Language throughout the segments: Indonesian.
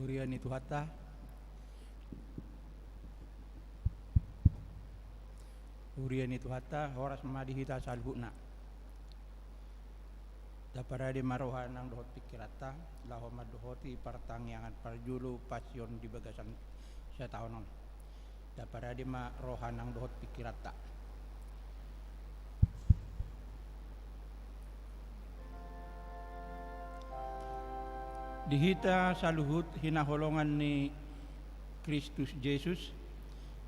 Hurian itu hatta horas madihita salhuna daparade marohan ang dohot pikirata laho madohoti pertangyangan parjulu pasion di bagasan sa taonon daparade marohan ang dohot pikirata dihita saluhut hinaholongan ni Kristus Yesus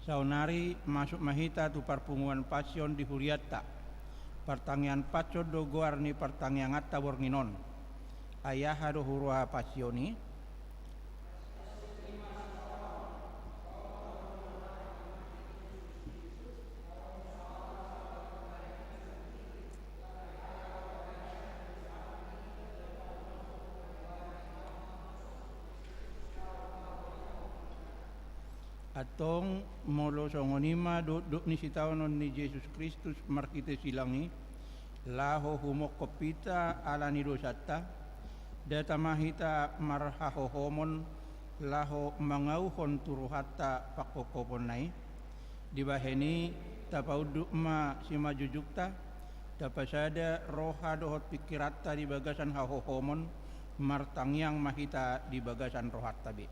saunari masuk mahita tu parpunguan pasion di huriata pertanggihan paco do goarni pertanggihan atta bornginon ayah hado hurua pasioni atong molo songonima do ni sitaonon ni Yesus Kristus markite silangi laho humok kopita ala ni dosata data mahita marhahohomon laho mangauhon turuhata pakokopon nai dibaheni tapauduk ma sima jujukta tapasada roha dohot pikirata di bagasan hahohomon martangyang mahita di bagasan rohat tabi.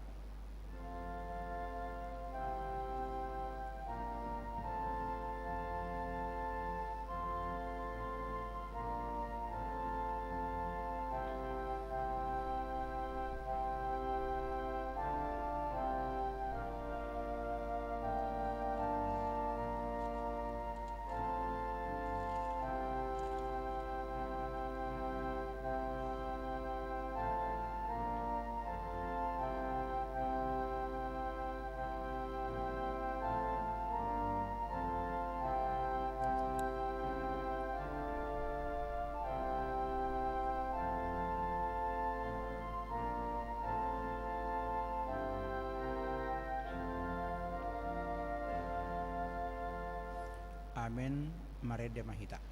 Amen marede mahita.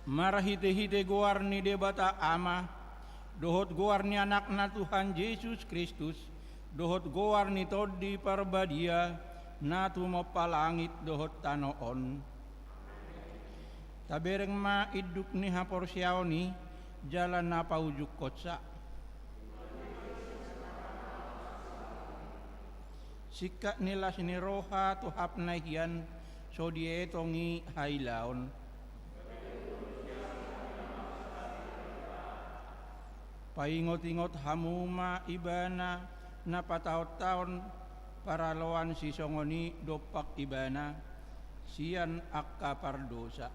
Marahite-hite goarni debata ama dohot goarni anak na Tuhan Yesus Kristus dohot goar ni todi parbadia na tumapalangit dohot tanoon. Tabereng ma iduk ni haporsyaw ni jalan na paujuk kotsa. Sika nila siniroha tuhap na hiyan so dietongi hailaon. Paingot-ingot hamuma ibana na pataot-taon para lawan si songoni dopak ibana siyan akka pardosa.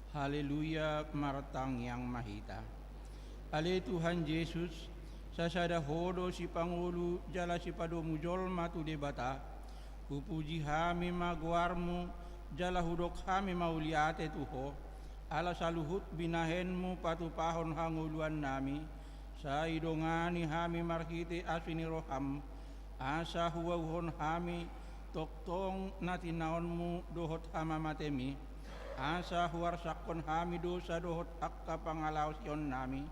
Haleluya, martang yang mahita. Ale Tuhan Yesus, sasada hodo si Pangulo jala si padomujol matu debata, upuji hami maguarmu jala hudok hami mauliate tuho, ala saluhut binahenmu patupahon hanguluan nami, sa idongani hami markite asini roham, asa huwahon hami toktong natinaonmu dohot hama matemi, asa huar sakon hami dosa dohot akka pangalaw siyon nami,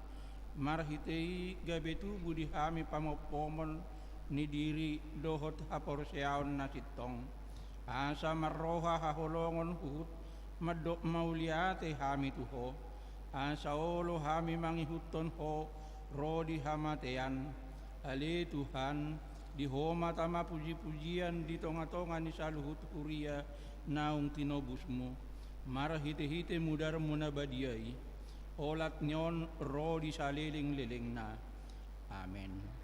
marhitei gabetu budi hami pamopomon ni diri dohot haporseaon na sitong, asa marroha haholongon hut madok mauliate hami tuho, asa olo hami mangihuton ho rodi hamatean. Ale Tuhan dihoma tama puji-pujian di tonga-tonga ni saluhut kuria naung tinobusmu, marhite-hite mudar munabadiai, olat nyon rodi saliling-liling na. Amen.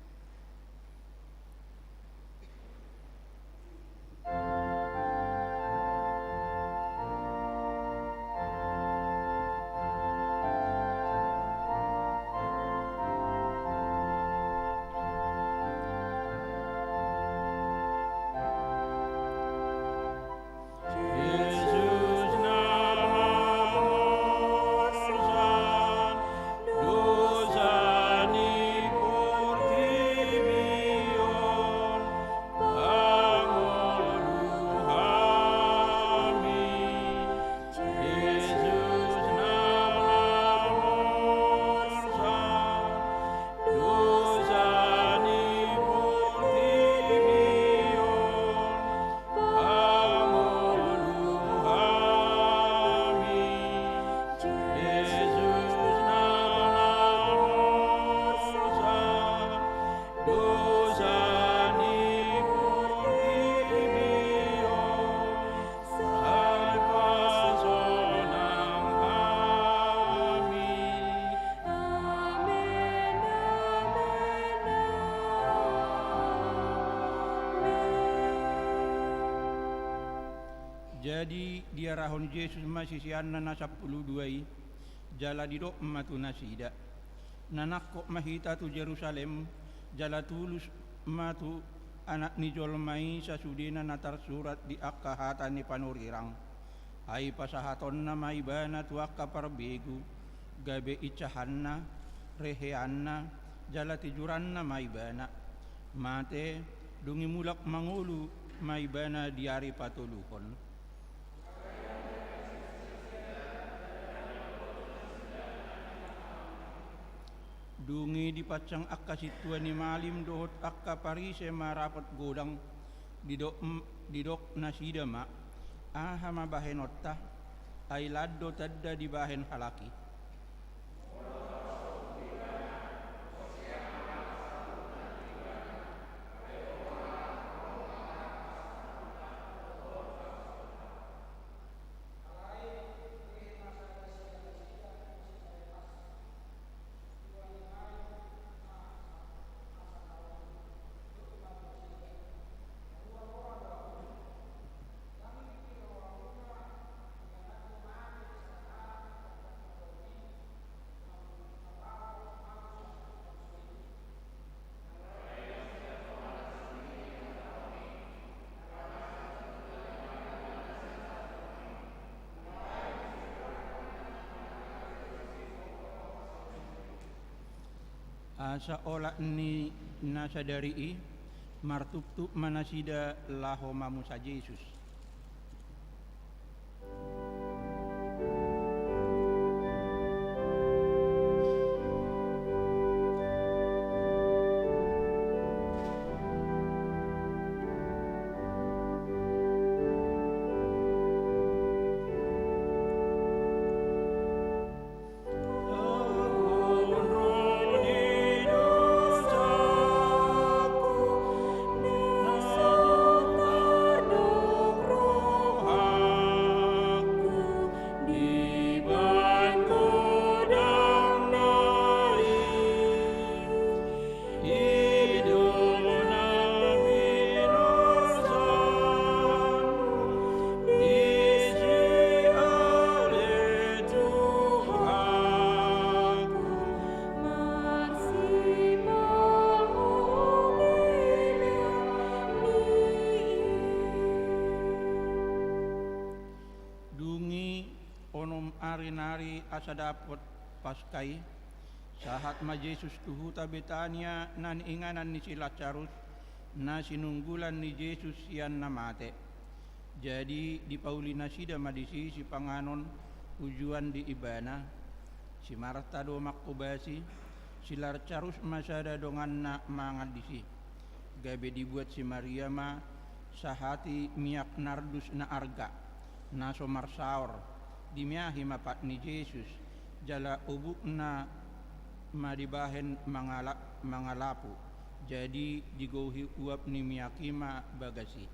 Jadi dia rahon Yesus masisian na nasa 12 jala didok matu nasida nanakko mahita tu Jerusalem jala tulus matu anak ni jolmai sasudina natar surat di akkahatan ni panurirang ay pasahaton na maibana tu akka parbegu gabe icahanna reheanna jala tijuran na maibana mate dungi mulak mangulu maibana diari patuluhon. Dungi dipacang akka situan ni malim dohot akka parise marapat godang didok nasida ma aha mabahenotta ay laddo tadda di bahen halaki. Sa ola ni nasadari martuptup manasida laho mamusa Yesus. nari-nari asa dapot paskai sahat ma Jesus tuhuta Betania nan inganan ni si Lazarus na sinunggulan ni Jesus yan namate. Jadi di Paulina sida madisi si panganon tujuan di ibana si Marta do makubasi si Lazarus masada dongan na mangadisi gabe dibuat si Maria ma sahati miak nardus na arga na somarsaor dimiahi mapat ni Jesus jala ubuk na madibahen mangalapu jadi digohi uap ni miyakima bagasi.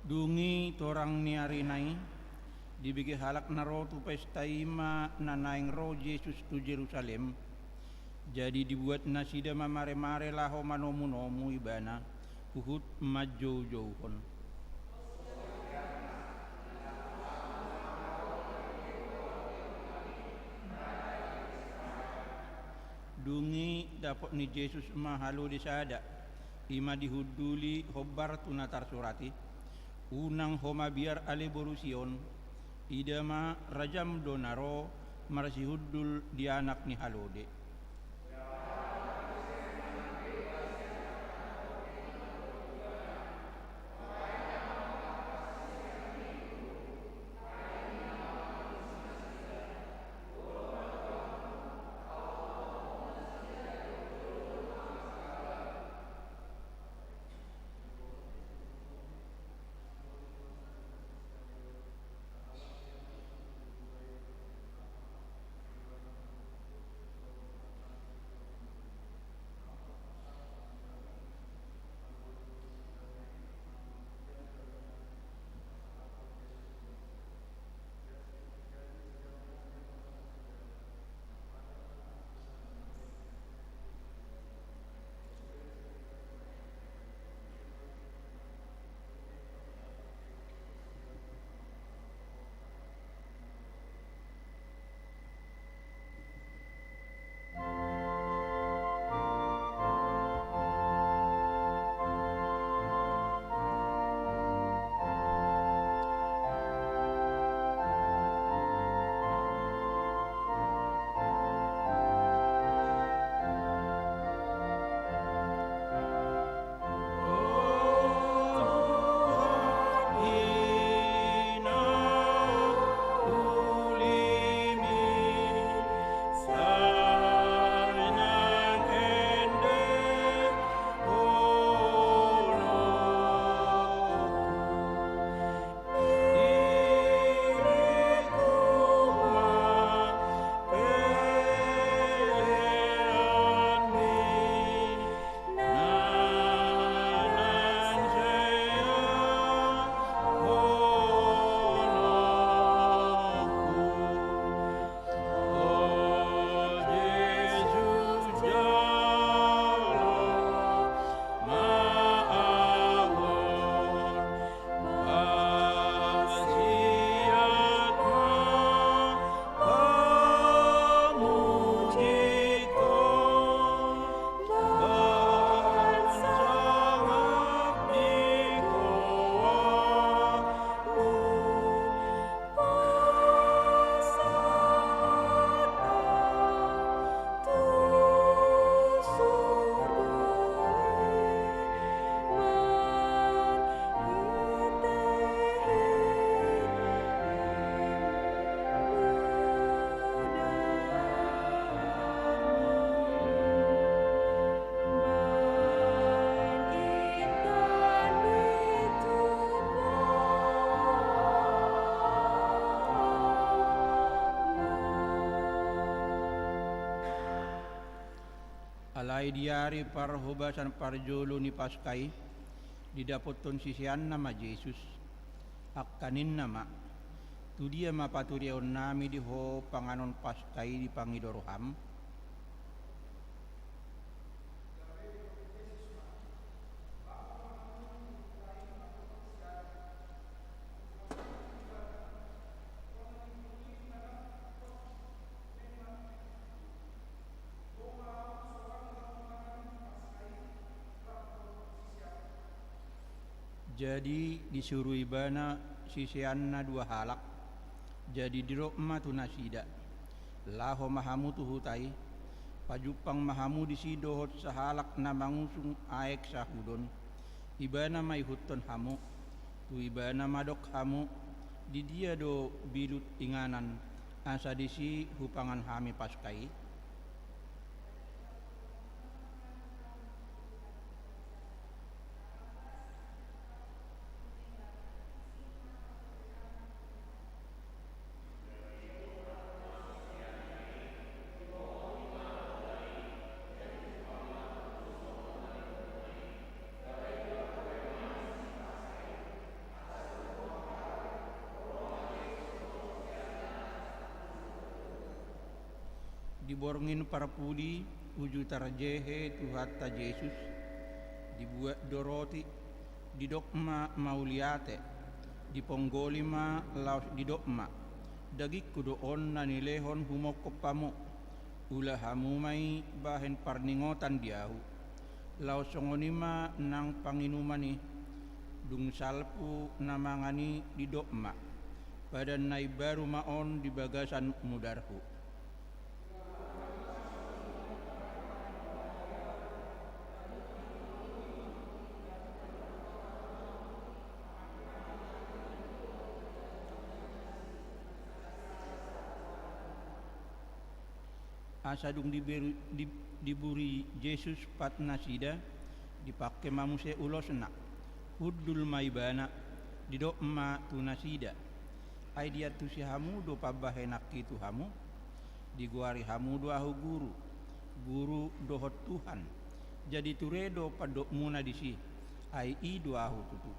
Dungi torang niarinai dibigi halak na ro tu pestaima na naing ro Jesus tu Jerusalem. Jadi dibuat nasida mamare-mare laho manomu-nomu ibana uhut majo-johon. Dungi dapat ni Jesus mahalo di sada ima dihuduli hobar tunatar surati unang homa biar ale borusion idama rajam donaro marsihudul di anak ni halode. Lai diari parhubasan parjolo ni Paskai didapoton sisian nama Yesus akanin nama tu dia mapaturiaon nami di ho panganon Paskai di pangidoroham. Jadi disuruh ibana sisianna dua halak. Jadi dirokma tu nasida. Laho mahamu tu hutai. Pajupang mahamu disidohot sahalak na mangusung aek sahudon. Ibana may huton hamu. Tu ibana madok hamu. Di dia do bilut inganan. Asa disi hupangan hami Paskai. Diborngin para puli uju tarjehe tuhata Yesus dibuat doroti didokma mauliate diponggolima laos didokma dagik kudoon na nilehon humokopamo ulah hamumay bahen parningotan diahu laos songonima nang panginumani dung salpu namangani didokma padan nay baru maon di bagasan mudarhu. Asadung diburi Yesus pat nasida dipakai mamuse ulosna hudul maibana didok ma tu nasida ai dia tu si hamu do pabahenak itu hamu diguari hamu do ahu guru dohot Tuhan jadi turedo padok muna disi ai i do ahu tutu.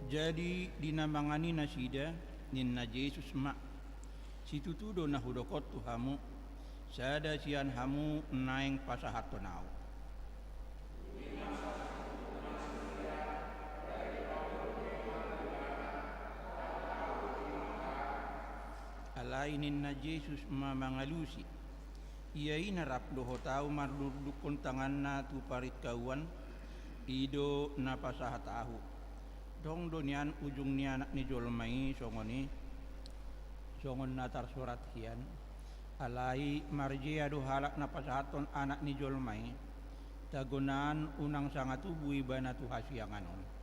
Jadi dinamangani nasida ninna Yesus ma situtudo na hudokot tu hamu sada sian hamu naeng pasahatonau. alainin na Jesus mamangalusi. Iyay narap doho tao marludukon tangan na tu parit kauan, ido na pasahatahu. Dong donian ujung ni anak ni jolmai songon na tarsurat hian. Alai marji adu halak na pasahaton anak ni jolmai, tagunaan unang sangatu bui bana tu hasianganon.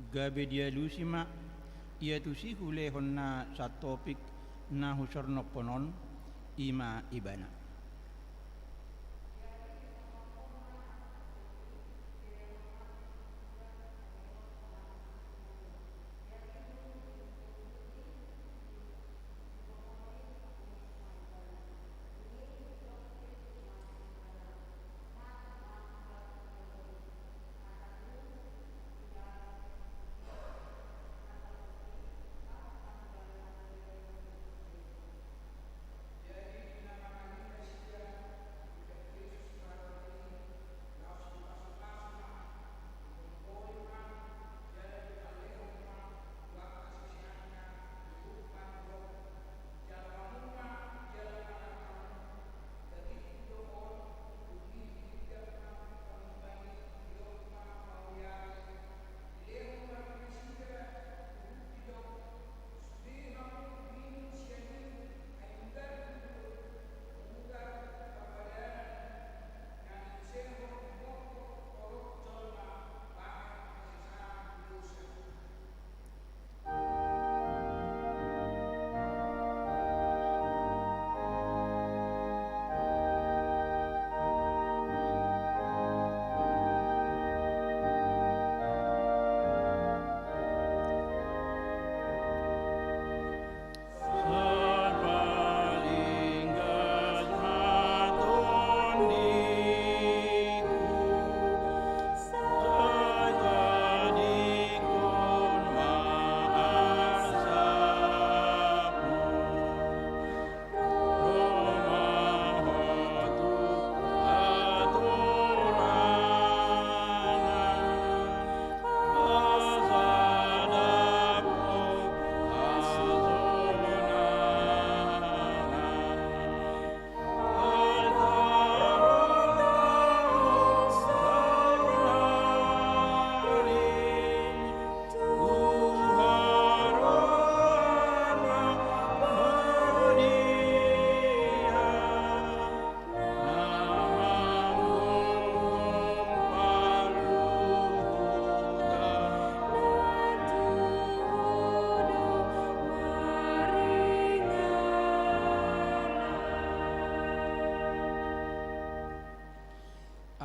Gabe dia lusima ia tu si hulehon na sa topik na husorno ponon ima ibana.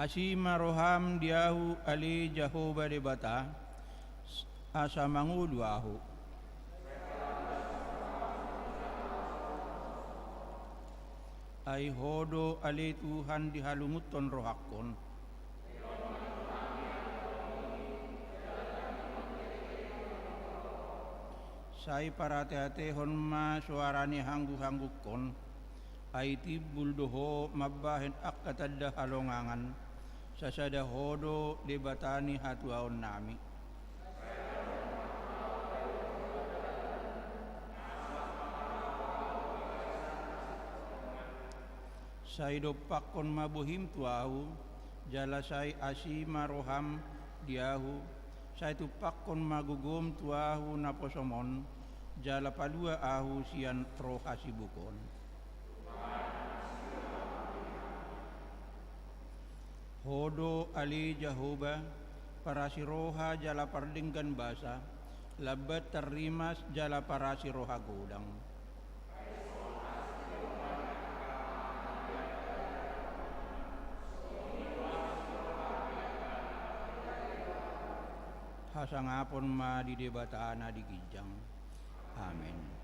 Asi maroham diahu ali Jehovah debata asa mangulu ahu. Ai hodo ali Tuhan dihalunguton rohakon. Sai parate-ate honma suarani hanggu-hanggukon. Ai tibul doho mabbahen akkatadda halongangan. Sasada hodo debatani hatuaon nami. Sai dopakon mabuhim tuahu, jala sai asi maroham diahu, sai tupakon magugum tuahu naposomon, jala palua ahu sian rohasibukon. Hodo ali Jehovah parasi roha jala pardinggan basa, labat terimas jala parasi roha godang. Hasangapon ma di debatana di gijang. Amin.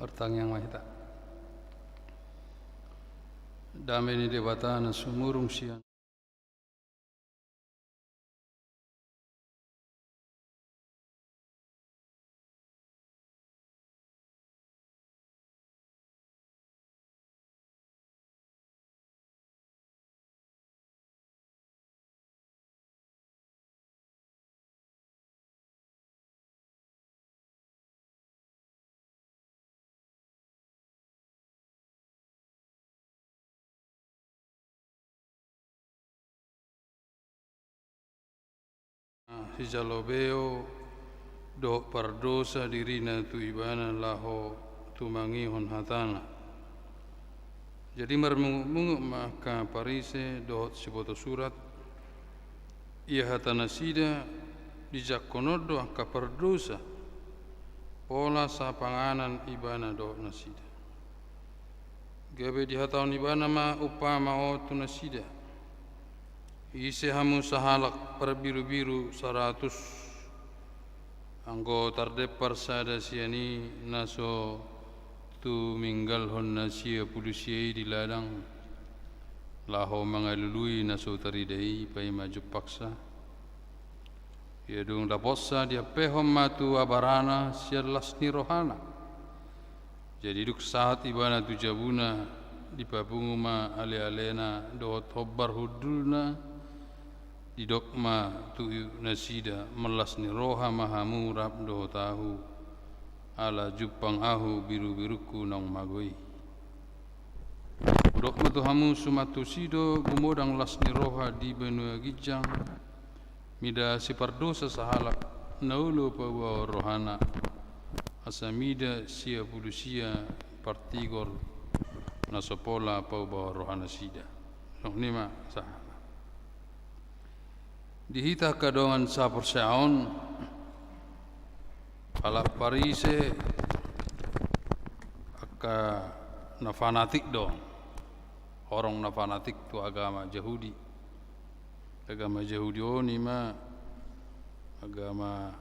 Artang yang mahita dame ni debata na sumurung sian si jalobeo do pardosa dirina tu ibana laho tu mangihon hatana. Jadi marmungu maka parise do siboto surat ia hatana sida dijakonodo ka pardosa pola sa panganan ibana do nasida. Gabe di hataon ibana ma upama o tu nasida. Ise hamu sahalak perbiru-biru 100 anggo tardepar sada siani naso tu minggal hon nasia pulusiai di ladang laho mangalului naso taridai pai maju paksa ya dung daposa dia pehom matu abarana siarlas ni rohana jadi duk saat ibana tu jabuna di papunguma ale-alena dohot hobbar hudulna di dokma tu nasida melas ni roha mahamu rap do tahu ala jupang ahu biru-biruku nong magoi dokma tu hamu sumatu sido gumodang las ni roha di benua gijang mida si pardosa sahalak naulu pawa rohana asamida sia pulusia partigor nasopola pawa rohana sida nong nima sah dihita kadongan sa persaon pala parise aka na fanatik dong orang na fanatik tu agama Yahudi oni ma agama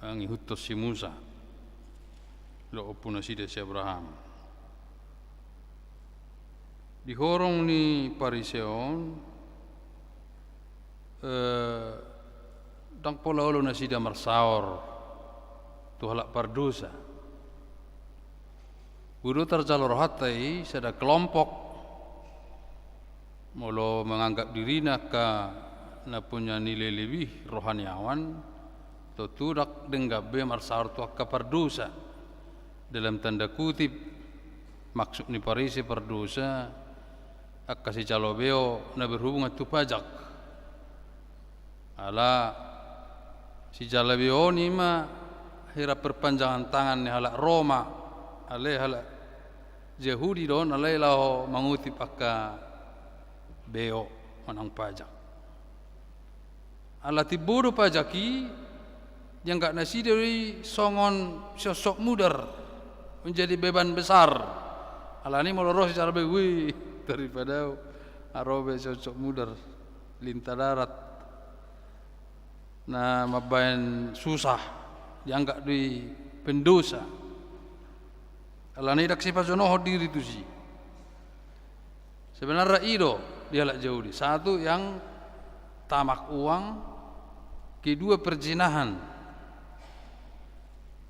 ang ihutos si Musa lo opuna sida si Abraham di horong ni pariseon dang pola ulu na sida marsaor tu halak pardosa guru terjalur hatai sada kelompok molo menganggap dirina ka na punya nilai lebih rohaniawan tu tudak denggabe marsaor tu ka pardosa dalam tanda kutip maksud ni parise pardosa akasi calobeo na berhubungan tu pajak ala si calobeo ni ma hira perpanjangan tangan ni halak Roma ale halak Yahudi don ale lao mangutip akka beo manang pajak ala tiburu pajaki yang gak nasi dari songon sosok mudar menjadi beban besar ala ni moloroh secara bewi daripada arobe cocok mudar lintah darat na mabayan susah dianggap di pendosa ala ni dak sifat sonoh diri tu si sebenarnya itu dia lak jauh di satu yang tamak uang kedua perzinahan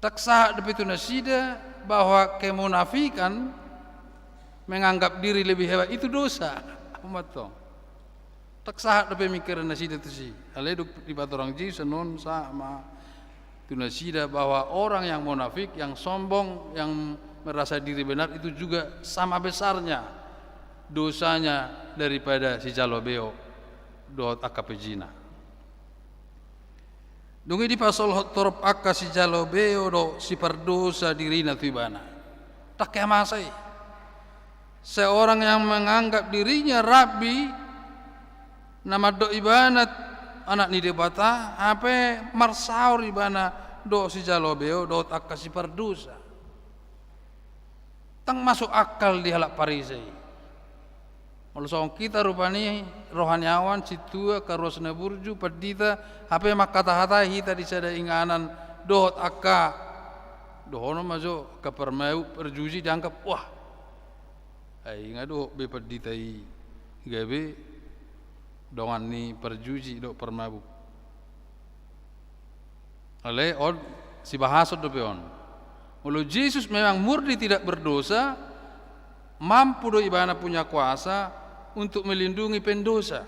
tak sah depitu nasida bahwa kemunafikan menganggap diri lebih hebat itu dosa umat tong tak sah dapat mikiran nasida tu si aleduk di batorang ji senon sama tu nasida bahwa orang yang munafik yang sombong yang merasa diri benar itu juga sama besarnya dosanya daripada si calobeo dot akapejina dungi di pasal torop akka si calobeo do si pardosa dirina tu ibana tak kemasai seorang yang menganggap dirinya rabi nama do ibanat anak ni debata apa marsaur ibana do si jalobeo do akasi pardosa tang masuk akal di halak parisei malusong kita rupani rohaniawan situa karosna burju padita apa makata hata hita disada inganan do akka dohono majo kapermau perjuji dianggap wah ai ngado be peditai gabe dongan ni perjuji do permabuk ale on si bahasa do peon kalau Yesus memang murni tidak berdosa mampu do ibana punya kuasa untuk melindungi pendosa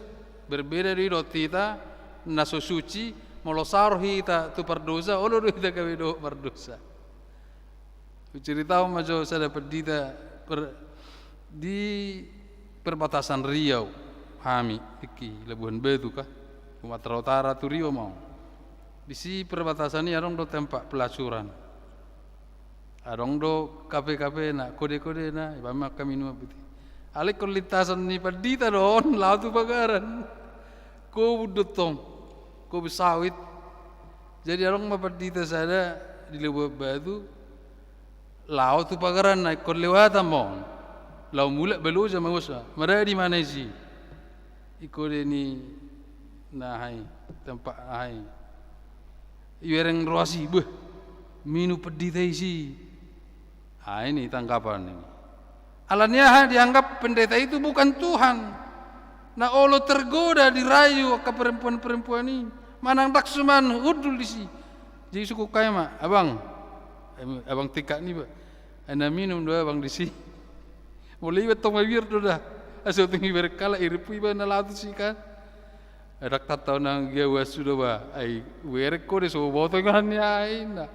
berbeda dari kita naso suci molosar kita tu perdosa olo do kita gawe do berdosa cerita majo saya dapat di perbatasan Riau Hami iki Labuhan Batu kah Sumatera Utara tu Riau mau di si perbatasan ini adong do tempat pelacuran adong do kafe-kafe na kode-kode na ibama kami nu putih ale lintasan ni padita don laut tu bagaran ko budotong ko besawit jadi adong mapadita sada di Labuhan Batu laut tu pagaran naik kor lewatan mo lau mulak beluja mausa mara di mana sih ikode ni nahai tempat nahai yereng roasi beh minu pedita isi ini tanggapan ini alanya dianggap pendeta itu bukan Tuhan na olo tergoda dirayu ke perempuan-perempuan ini manang daksuman udul di si jadi suku kaya mak abang tika ni ba ana minum do abang di si mulai betong mabir do dah aso tingi berkala iripui ba na latu si kan rak tatau nang dia wasu do ba ai werek ko de so botongan ya ina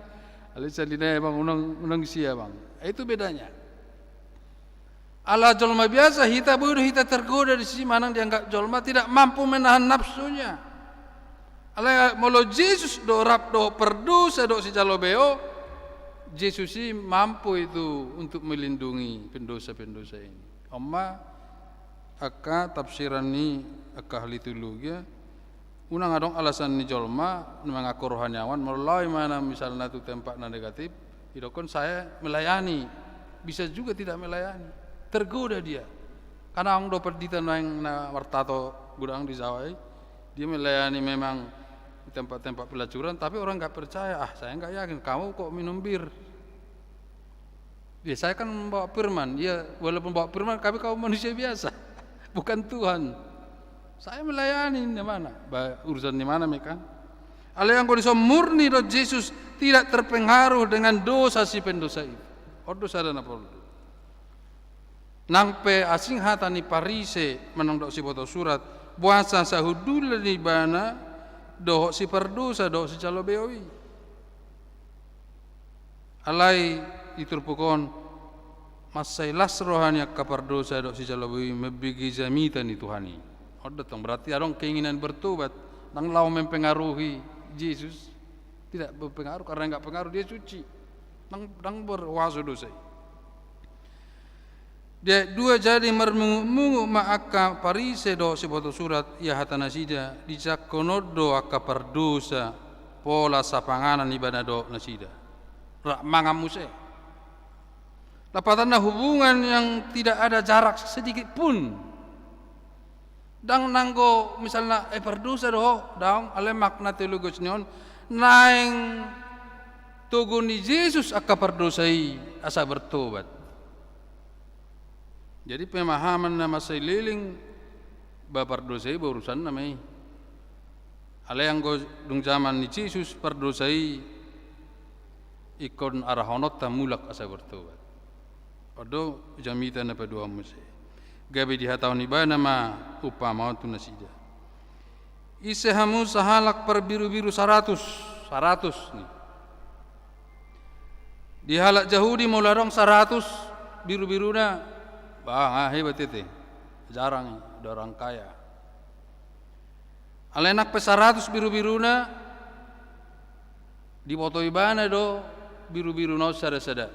ali salina abang unang si abang itu bedanya ala jolma biasa hita bodoh hita tergoda di si manang dianggap jolma tidak mampu menahan nafsunya ala molo Yesus do rap do perdosa do si jalobeo Yesus sih mampu itu untuk melindungi pendosa-pendosa ini. Amma aka tafsiran ni aka ahli teologi unang adong alasan ni jolma mengaku rohaniawan melalui mana misalnya tu tempat na negatif idokon saya melayani bisa juga tidak melayani tergoda dia karena ang do perdita nang na wartato gudang di Zawai dia melayani memang di tempat-tempat pelacuran tapi orang nggak percaya saya nggak yakin kamu kok minum bir ya saya kan membawa firman ya walaupun bawa firman tapi kamu manusia biasa bukan Tuhan saya melayani di mana urusan di mana mereka ale yang kau murni do Yesus tidak terpengaruh dengan dosa si pendosa itu dosa dan apa nang pe asing hatani parise menang do si foto surat puasa sahudul di bana doh si perdosa doh si calo beoi alai iturpukon masai las rohani akka perdosa doh si calo beoi mebigi zamitan tuhani datang berarti adong keinginan bertobat nang lau mempengaruhi Yesus tidak berpengaruh karena enggak pengaruh dia suci nang berwaso dosa dia dua jadi mermungu ma'aka parise do sebuah surat ya hatana sida dicakonodo aka perdosa pola sapanganan ibadah do nasida rak mangamuse lapatana hubungan yang tidak ada jarak sedikit pun dang nanggo misalnya perdosa do dang ale makna teologis nion naing tuguni Yesus aka perdosai asa bertobat. Jadi pemahaman nama seliling babar dosai berurusan namai. Ale yang go dung zaman ni Yesus perdosai ikon arahonot tamulak asa bertobat. Odo jamita na pedua muse. Gabi dihatau ni ba nama upama tu nasida. Ise hamu sahalak per biru-biru 100 ni. Dihalak Yahudi mularong 100 biru-biru na. Bah, hebat itu. Jarang ada orang kaya. Alenak pe 100 biru-biruna dipotoi bana do biru-biru no sada-sada.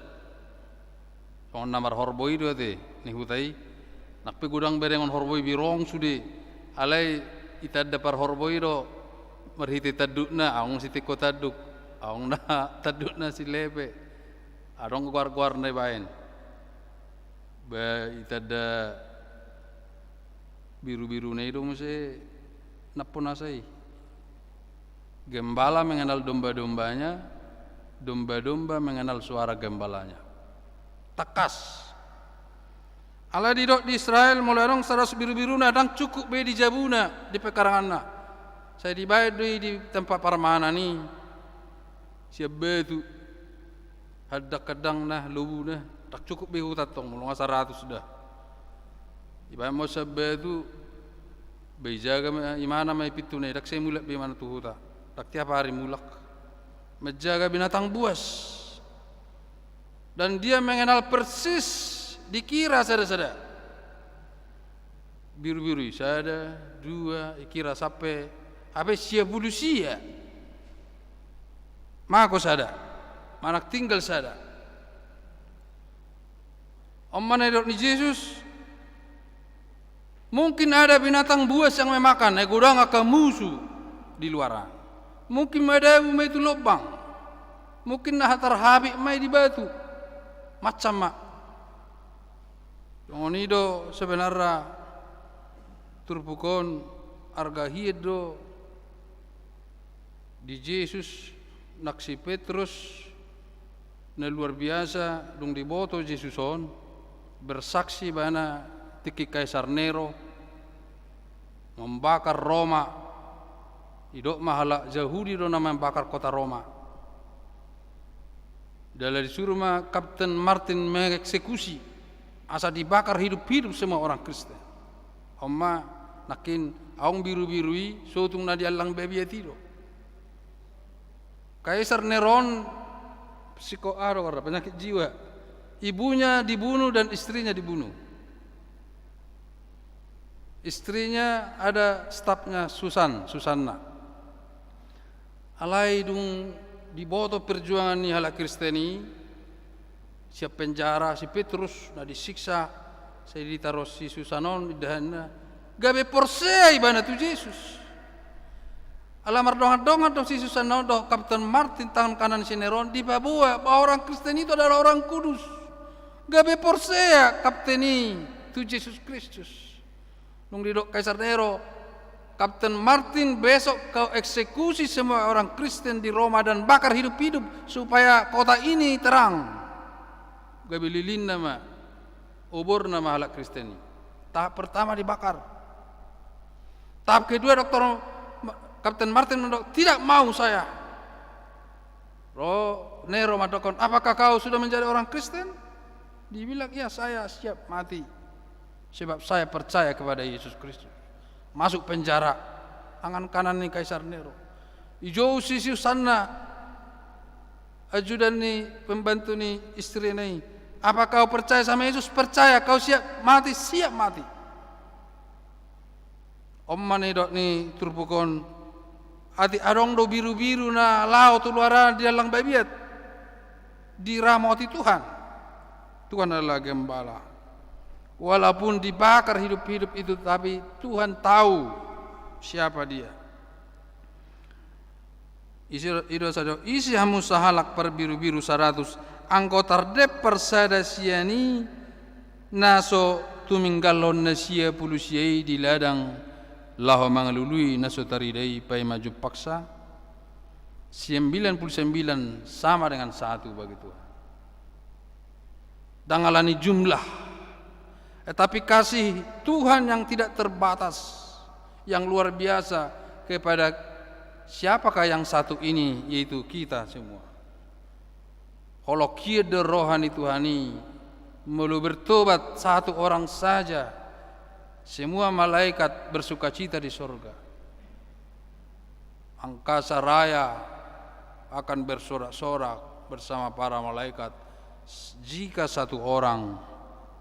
Soal namar horboi do te ni hutai. Nak pe gudang berengon horboi birong sude. Alai itad dapar horboi do merhiti tadukna aung siti ko taduk. Aung na tadukna si lepe. Adong guar-guar na bain. Ba itada biru-biru na itu mesti napon asai. Gembala mengenal domba-dombanya domba-domba mengenal suara gembalanya. Takas. Ala di Israel mulai orang saras biru-biru nadang cukup be di jabuna di pekarangan na. Saya dibayar di tempat parmana ni. Siap betu. Hadda kadang nah lubu nah tak cukup be hutat tong mulung 100 sudah. Dibayar mau sebetu be jaga imana mai pitu nih dak saya mulak be mana tu huta. Tak tiap hari mulak. Menjaga binatang buas. Dan dia mengenal persis dikira sada-sada biru-biru sada dua ikira sampai apa siap bulu sia mako sada manak tinggal sada mana ni Yesus mungkin ada binatang buas yang memakan gudang akan musuh di luaran mungkin ada itu lubang mungkin nah terhabis mai di batu macam mak Onido sebenarnya turpukon arga hido di Yesus naksi Petrus na luar biasa dung diboto Yesuson bersaksi bana tiki Kaisar Nero membakar Roma idok mahala Yahudi do nama membakar kota Roma dalam disuruh Kapten Martin mengeksekusi asa dibakar hidup-hidup semua orang Kristen. Oma nakin aung biru-birui sotung na dialang bebi etido. Kaisar Neron psikoaro karena penyakit jiwa. Ibunya dibunuh dan istrinya dibunuh. Istrinya ada stafnya Susanna. Alai dung diboto perjuangan ni halak Kristeni. Siap penjara si Petrus na disiksa saya ditaruh si Susanon di dahana gabe porsei bana tu Yesus alamar dongan-dongan dong si Susanon do Kapten Martin tangan kanan si Neron di Papua bahwa orang Kristen itu adalah orang kudus gabe porsei kapteni tu Yesus Kristus nung di Kaisar Nero Kapten Martin besok kau eksekusi semua orang Kristen di Roma dan bakar hidup-hidup supaya kota ini terang gabe lilin nama obor nama halak Kristeni. Tahap pertama dibakar. Tahap kedua Kapten Martin mendok tidak mau saya. Nero madokon, apakah kau sudah menjadi orang Kristen? Dibilang iya saya siap mati. Sebab saya percaya kepada Yesus Kristus. Masuk penjara. Tangan kanan ni Kaisar Nero. Ijo sisi sana ajudan ni pembantu ni istri ni. Apa kau percaya sama Yesus? Percaya. Kau siap mati? Siap mati. Omman ni dok ni turpukon ati adong do biru-biru na lao tu luaran di dalang babiat diramoti Tuhan. Tuhan adalah gembala. Walaupun dibakar hidup-hidup itu, tapi Tuhan tahu siapa dia. Isi hamu sahalak per biru-biru 100 anggota tardep persada siani naso tuminggalon nasia pulusiai di ladang laho mangalului naso taridai pai maju paksa 99 sama dengan 1 bagi Tuhan. Dangalani jumlah tetapi kasih Tuhan yang tidak terbatas yang luar biasa kepada siapakah yang satu ini, yaitu kita semua. Kalau kiede rohani Tuhani melu bertobat satu orang saja, semua malaikat bersukacita di surga. Angkasa raya akan bersorak-sorak bersama para malaikat jika satu orang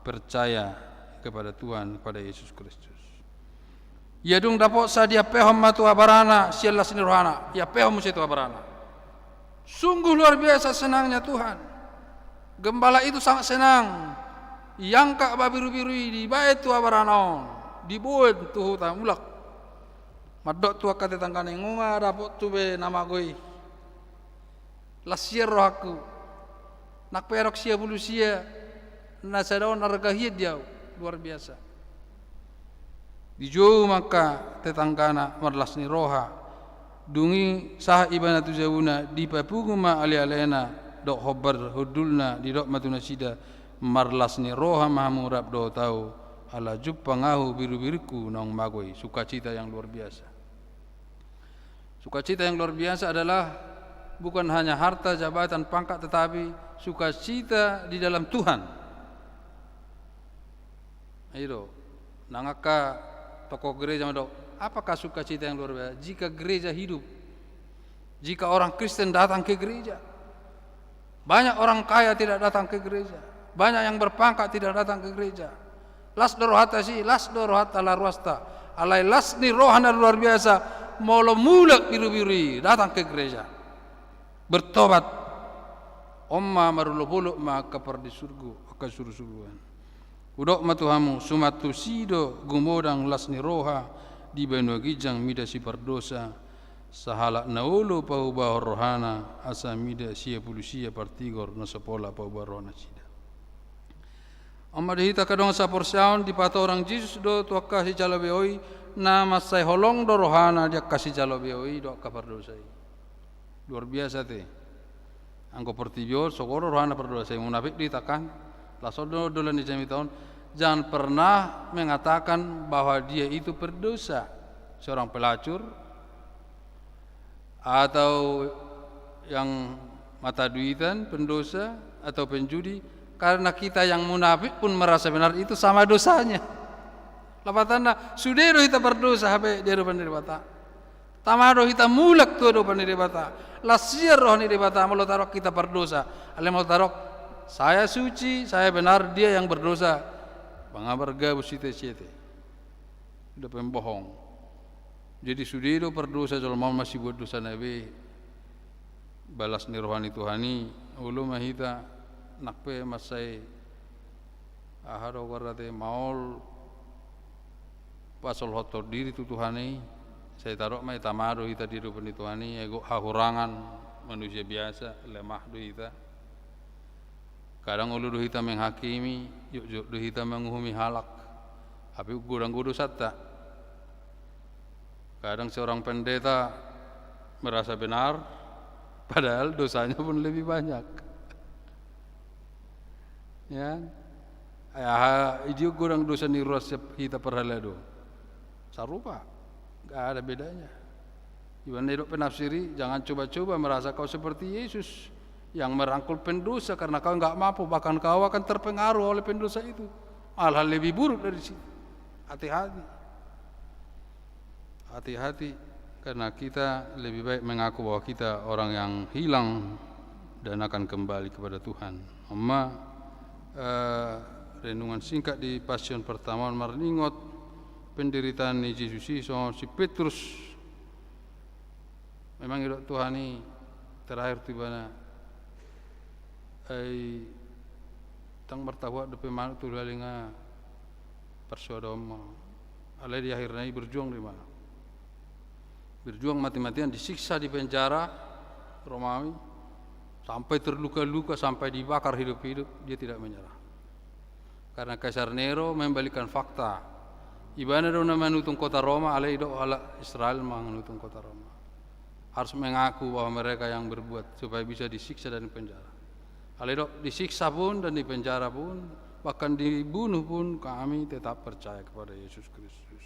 percaya kepada Tuhan, kepada Yesus Kristus. Ya dung dapat sadia pehom matu abarana sialas ni rohana, ya pehom situ abarana. Sungguh luar biasa senangnya Tuhan. Gembala itu sangat senang. Yang kak babiru-biru di bait tu abaranon, dibuat tu hutan mulak. Madok tu akate tangkane ngunga dapat tu be nama goi. Lasier roh aku. Nak perok sia bulu sia. Nasadon nargahid dia luar biasa. Dijauh maka tetanggana marlas ni roha dungi sah ibana tu zauna di papuguma ali-alena dok hobar hudulna di dok matuna sida marlasni roha mahamurab do tahu ala jupangahu biru-biruku nong magoi. Sukacita yang luar biasa. Sukacita yang luar biasa adalah bukan hanya harta, jabatan, pangkat, tetapi sukacita di dalam Tuhan. Ayo, nangaka tokoh gereja dok, apakah sukacita yang luar biasa? Jika gereja hidup, jika orang Kristen datang ke gereja, banyak orang kaya tidak datang ke gereja, banyak yang berpangkat tidak datang ke gereja. Las dorohata si, las dorohata la ruasta, alai las ni rohana luar biasa, molo mulak biru-biru datang ke gereja, bertobat, omma marulopolo maka perdi surgu, akan suruh-suruhan. Udok matuhamu sumatu sido gumodang lasni roha di benu gijang mida si perdosa sahala naulu pau bahor rohana asa mida sia pulusia partigor na sepola pau bahor rohana sida. Amma dihita kadong sa porsaon di pato orang Jesus do tu kasih calabeoi na masai holong do rohana dia kasih calabeoi do ka perdosai. Luar biasa te. Angko pertibio sokoro rohana perdosai munafik ditakan. Lasodo dolan di jami tahun, jangan pernah mengatakan bahwa dia itu berdosa, seorang pelacur atau yang mata duitan pendosa atau penjudi, karena kita yang munafik pun merasa benar itu sama dosanya. Lapatana sudero kita berdosa habe dia depan dibata. Tamado kita mulak tu depan dibata. Lasier roh ni dibata mulo tarok kita berdosa. Ale mulo tarok saya suci, saya benar, dia yang berdosa. Bangabarga busite-site. Udah pembohong. Jadi sudido berdosa kalau mau masih buat dosa nabi. Balas ni rohani Tuhani, ulu mahita nakpe masai ahado warate maul pasol hotor diri tu Tuhani. Saya taruh mai tamado hita diri peni Tuhani, ego hahurangan manusia biasa, lemah do hita. Kadang ulu duhita menghakimi, yuk duhita menguhumi halak. Tapi gudang-gudu satta. Kadang seorang pendeta merasa benar, padahal dosanya pun lebih banyak. Ya, itu gudang dosa ni rosep kita perhalado. Sarupa, gak ada bedanya. Iwan hidup penafsiri, jangan coba-coba merasa kau seperti Yesus yang merangkul pendosa karena kau enggak mampu, bahkan kau akan terpengaruh oleh pendosa itu. Hal-hal lebih buruk dari situ. Hati-hati. Hati-hati karena kita lebih baik mengaku bahwa kita orang yang hilang dan akan kembali kepada Tuhan. Amma renungan singkat di Pasion pertama maringot penderitaan ni Yesus si Petrus. Memang hidup Tuhan ini terakhir tibana ay tang martawa de pemanut tu lalinga persodom alai di akhirnya berjuang di mana, berjuang mati-matian, disiksa di penjara Romawi sampai terluka-luka, sampai dibakar hidup-hidup, dia tidak menyerah karena Kaisar Nero membalikan fakta ibana dona manutung kota Roma alai do ala Israel manutung kota Roma harus mengaku bahwa mereka yang berbuat supaya bisa disiksa dan penjara. Alidok disiksa pun dan dipenjara pun, bahkan dibunuh pun kami tetap percaya kepada Yesus Kristus.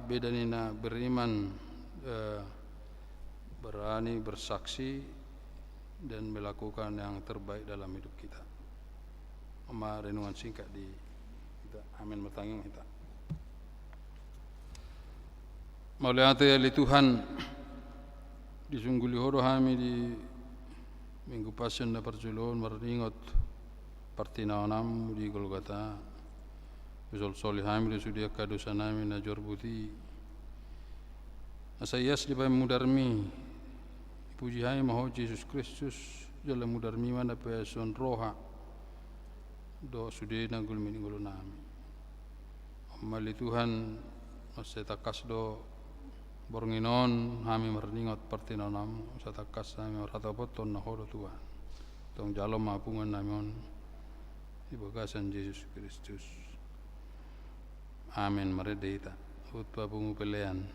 Beda nina beriman, berani bersaksi dan melakukan yang terbaik dalam hidup kita. Renungan singkat di kita. Amin bertanggung kita. Mauliate ali Tuhan disungguli horo kami di Minggu Pasion na perjulon maringot partinaonam di Golgota bisol soli hamil sudia kadosa nami na jorbuti asayas di pay mudarmi puji hai maho Yesus Kristus jala mudarmi mana peson roha do sudia na gulmin gulunami mali Tuhan masetakas do Bornginon kami meringot partinonam satakas kami ratapoton na hodo Tuhan tong jalom mapungan namin ibagasan Yesus Kristus. Amin. Maredita utpa pumupelean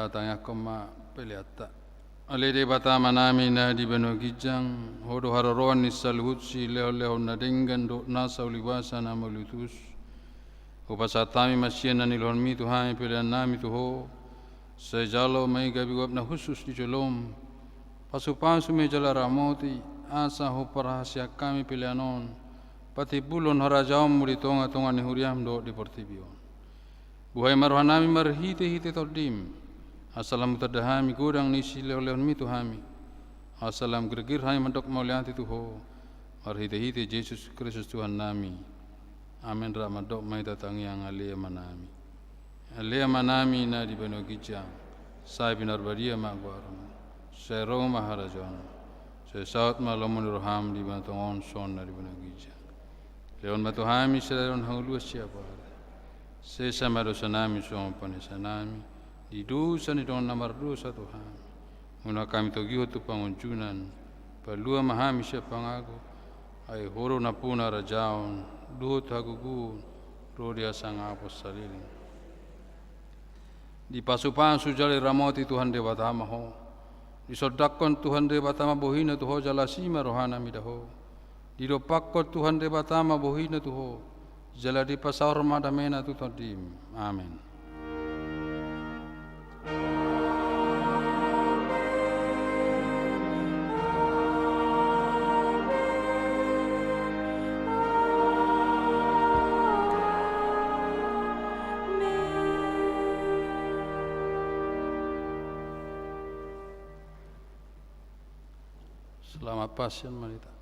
Tanya koma peliata. Alede batama nami na di beno kijang hodo haroroan ni salhutsi leo na dengan do nasa uliwasa na malutus. Upasatami masien na nilon mi Tuhan pilihan nami Tuho. Sejalo mai gabi wab na khusus di jolom. Pasu me jala ramoti asa ho perhasia kami pilihanon. Pati bulon harajam muri tonga ni huriam do di portibion. Buhay marhanami marhite tordim. Assalam tadahami gudang nisi leo mi Tuhami. Assalam gergir hai mandok maulianti Tuho. Marhite Yesus Kristus Tuhan nami. Amin ramadok mai datangi yang alia manami. Alia manami na di beno kijang. Sai binar badia magwaram. Sai rong maharajon. Sai saut malamun roham di bantongon son na di beno kijang. Leon matuhami seleon hangulu siapa. Sai samado sanami son panesanami. Di dosa ni don nomor dosa Tuhan. Muna kami togiho tu panguncunan. Palua mahami siya pangago. Ay horo na puna rajaon. Duhot hagugun. Rodia sang apos saliling. Di pasu-pasu jali ramoti Tuhan debatama ho. Di sodakon Tuhan debatama bohina tuho jalasima rohana midaho. Di dopakon Tuhan debatama bohina tuho. Jala di pasar madamena tu todim. Amin. Selamat pasien Marita.